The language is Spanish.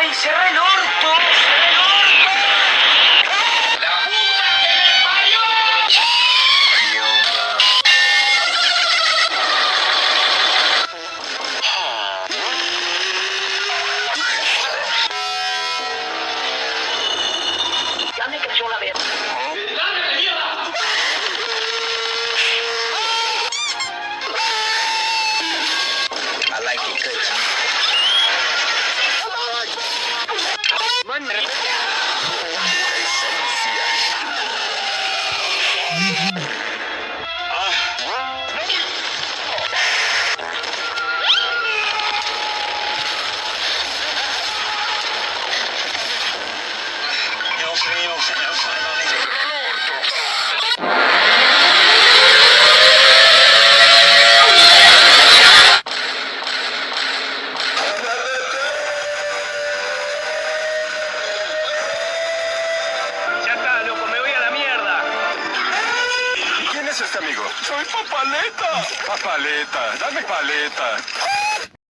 ¡Ay, cerrá el orto! ¡Cerrá el orto! ¡La puta que me parió! Ya me cayó la verga. ¡Dale, mierda! I like it good. Man, Dios mío, señor, ya está, loco, me voy a la mierda. ¿Quién es este amigo? Soy Papaleta. Papaleta, dame paleta.